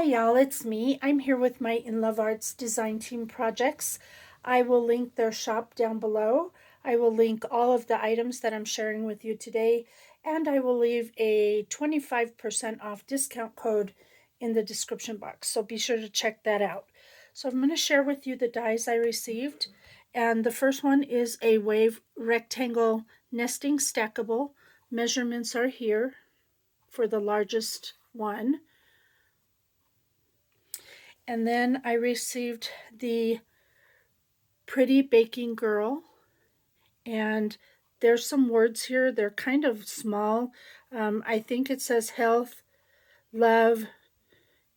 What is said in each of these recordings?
y'all, it's me. I'm here with my Inloveart's design team projects. I will link their shop down below. I will link all of the items that I'm sharing with you today, and I will leave a 25% off discount code in the description box, so be sure to check that out. So I'm going to share with you the dies I received, and the first one is a wave rectangle nesting stackable. Measurements are here for the largest one. And then I received the Pretty Baking Girl, and there's some words here. They're kind of small. I think it says health, love,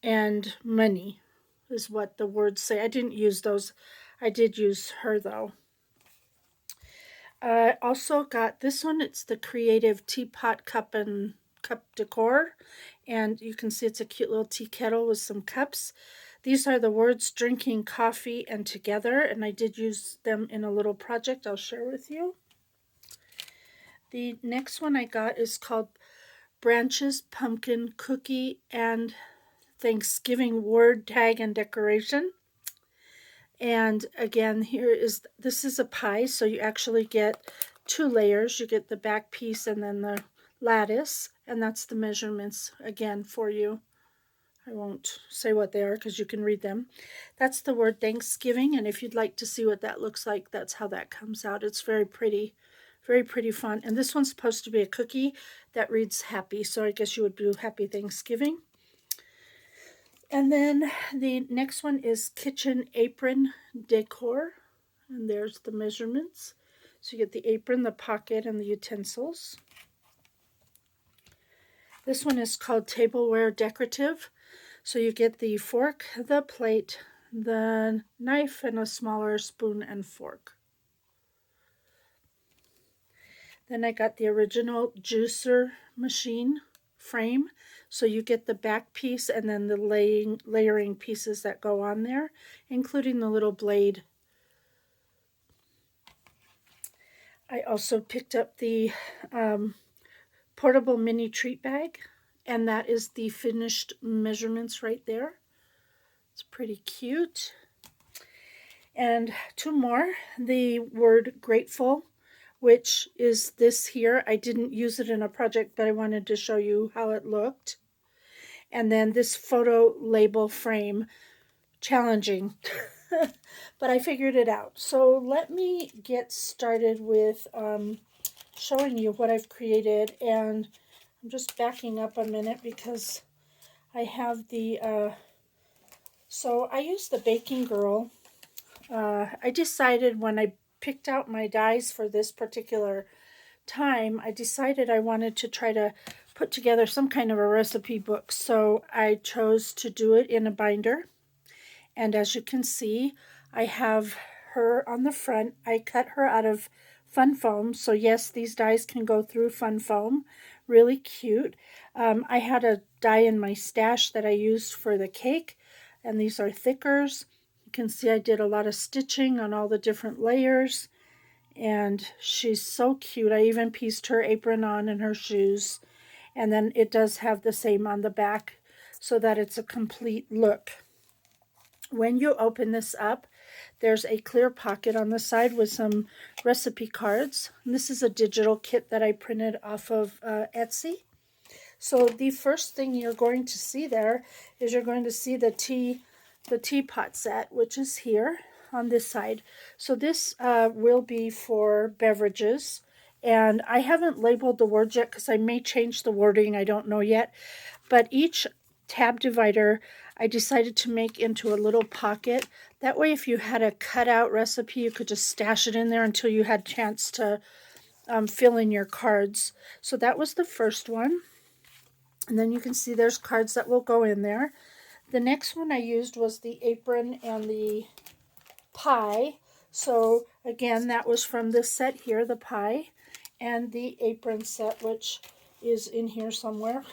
and money is what the words say. I didn't use those. I did use her though. I also got this one. It's the Creative Teapot Cup and Cup Decor, and you can see it's a cute little tea kettle with some cups. These are the words drinking coffee and together, and I did use them in a little project I'll share with you. The next one I got is called Branches, Pumpkin, Cookie, and Thanksgiving Word Tag and Decoration. And again, this is a pie, so you actually get two layers. You get the back piece and then the lattice, and that's the measurements again for you. I won't say what they are because you can read them. That's the word Thanksgiving, and if you'd like to see what that looks like, that's how that comes out. It's very pretty font. And this one's supposed to be a cookie that reads happy, so I guess you would do Happy Thanksgiving. And then the next one is Kitchen Apron Decor, and there's the measurements. So you get the apron, the pocket, and the utensils. This one is called Tableware Decorative. So you get the fork, the plate, the knife, and a smaller spoon and fork. Then I got the original juicer machine frame. So you get the back piece and then the layering pieces that go on there, including the little blade. I also picked up the portable mini treat bag, and that is the finished measurements right there. It's pretty cute. And two more, the word grateful, which is this here. I didn't use it in a project, but I wanted to show you how it looked. And then this photo label frame, challenging, but I figured it out. So let me get started with showing you what I've created, and I'm just backing up a minute because I have the, so I used the Baking Girl. I decided when I picked out my dies for this particular time, I decided I wanted to try to put together some kind of a recipe book. So I chose to do it in a binder. And as you can see, I have her on the front. I cut her out of fun foam. So yes, these dies can go through fun foam. Really cute. I had a die in my stash that I used for the cake, and these are thickers. You can see I did a lot of stitching on all the different layers, and she's so cute. I even pieced her apron on and her shoes, and then it does have the same on the back so that it's a complete look. When you open this up, there's a clear pocket on the side with some recipe cards. And this is a digital kit that I printed off of Etsy. So the first thing you're going to see there is you're going to see the teapot set, which is here on this side. So this will be for beverages. And I haven't labeled the words yet because I may change the wording. I don't know yet. But each tab divider I decided to make into a little pocket. That way if you had a cutout recipe, you could just stash it in there until you had a chance to fill in your cards. So that was the first one. And then you can see there's cards that will go in there. The next one I used was the apron and the pie. So again, that was from this set here, the pie, and the apron set, which is in here somewhere.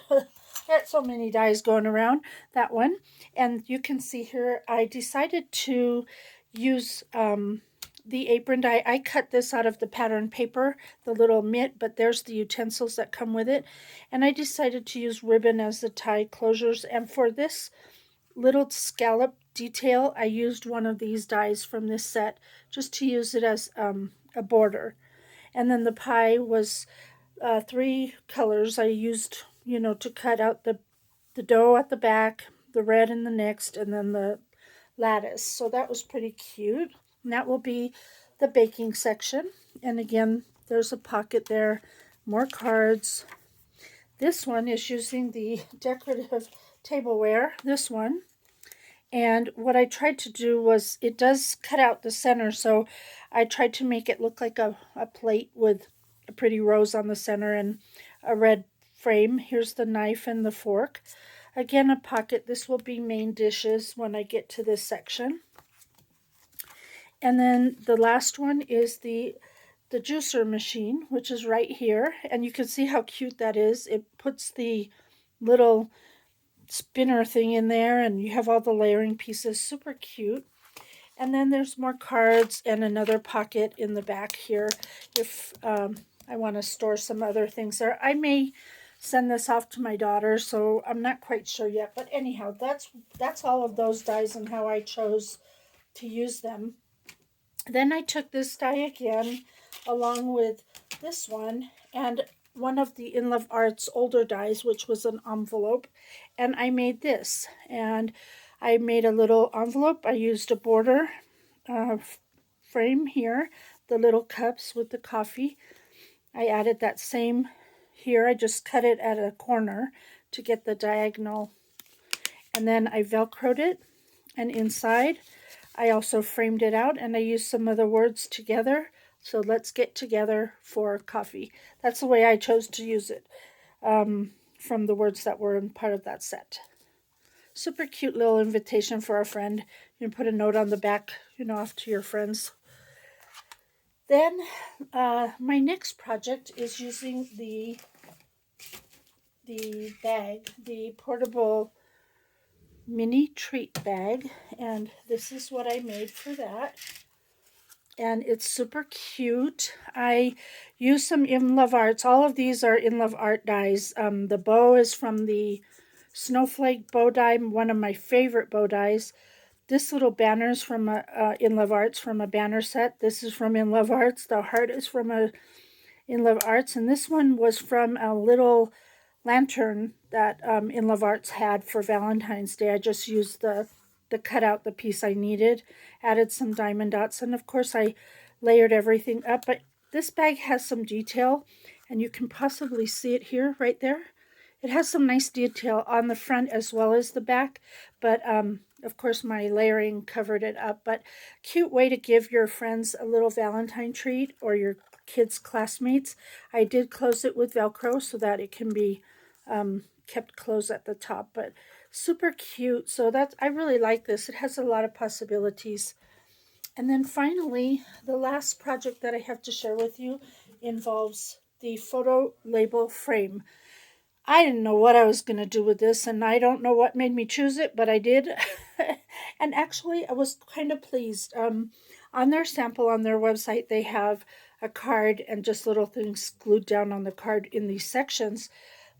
There's so many dies going around. That one. And you can see here, I decided to use the apron die. I cut this out of the pattern paper, the little mitt, but there's the utensils that come with it. And I decided to use ribbon as the tie closures. And for this little scallop detail, I used one of these dies from this set just to use it as a border. And then the pie was 3 colors. I used, to cut out the dough at the back, the red in the next, and then the lattice. So that was pretty cute. And that will be the baking section. And again, there's a pocket there, more cards. This one is using the decorative tableware, this one. And what I tried to do was, it does cut out the center, so I tried to make it look like a plate with a pretty rose on the center and a red frame. Here's the knife and the fork. Again, a pocket. This will be main dishes when I get to this section. And then the last one is the juicer machine, which is right here. And you can see how cute that is. It puts the little spinner thing in there, and you have all the layering pieces. Super cute. And then there's more cards and another pocket in the back here if I want to store some other things there. I may send this off to my daughter, so I'm not quite sure yet. But anyhow, that's all of those dies and how I chose to use them. Then I took this die again along with this one and one of the Inloveart's older dies, which was an envelope, and I made this. And I made a little envelope. I used a border frame here, the little cups with the coffee. I added that same here. I just cut it at a corner to get the diagonal. And then I velcroed it, and inside I also framed it out, and I used some of the words together. So let's get together for coffee. That's the way I chose to use it, from the words that were in part of that set. Super cute little invitation for a friend. You can put a note on the back, off to your friends. Then my next project is using the bag, the portable mini treat bag, and this is what I made for that. And it's super cute. I use some Inlovearts. All of these are Inloveart dies. The bow is from the Snowflake bow die, one of my favorite bow dies. This little banner is from Inlovearts, from a banner set. This is from Inlovearts. The heart is from Inlovearts, and this one was from a little lantern that Inlovearts had for Valentine's Day. I just used the cut out the piece I needed, added some diamond dots, and of course I layered everything up. But this bag has some detail, and you can possibly see it here, right there. It has some nice detail on the front as well as the back, but of course my layering covered it up. But cute way to give your friends a little Valentine treat, or your kids' classmates. I did close it with Velcro so that it can be kept closed at the top, but super cute. So I really like this. It has a lot of possibilities. And then finally, the last project that I have to share with you involves the photo label frame. I didn't know what I was going to do with this, and I don't know what made me choose it, but I did. And actually, I was kind of pleased. On their sample on their website, they have a card and just little things glued down on the card in these sections.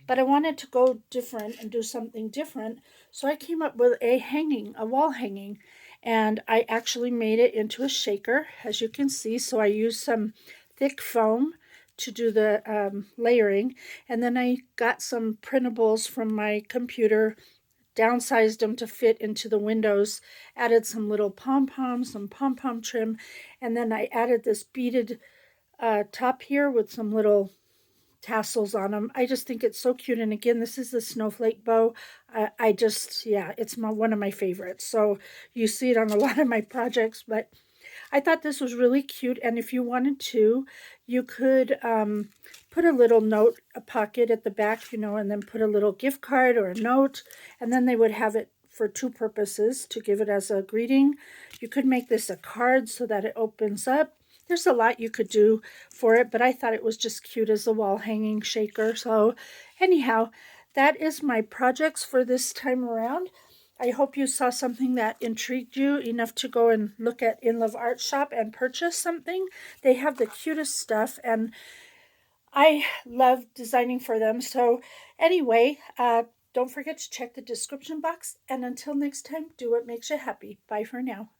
But I wanted to go different and do something different, so I came up with a wall hanging, and I actually made it into a shaker, as you can see. So I used some thick foam to do the layering, and then I got some printables from my computer, downsized them to fit into the windows, added some little pom-poms, some pom-pom trim, and then I added this beaded top here with some little tassels on them. I just think it's so cute. And again, this is the snowflake bow. It's one of my favorites. So you see it on a lot of my projects, but I thought this was really cute. And if you wanted to, you could put a little note, a pocket at the back, and then put a little gift card or a note, and then they would have it for 2 purposes: to give it as a greeting. You could make this a card so that it opens up. There's a lot you could do for it, but I thought it was just cute as a wall hanging shaker. So anyhow, that is my projects for this time around. I hope you saw something that intrigued you enough to go and look at Inloveartshop and purchase something. They have the cutest stuff, and I love designing for them. So anyway, Don't forget to check the description box, and until next time, do what makes you happy. Bye for now.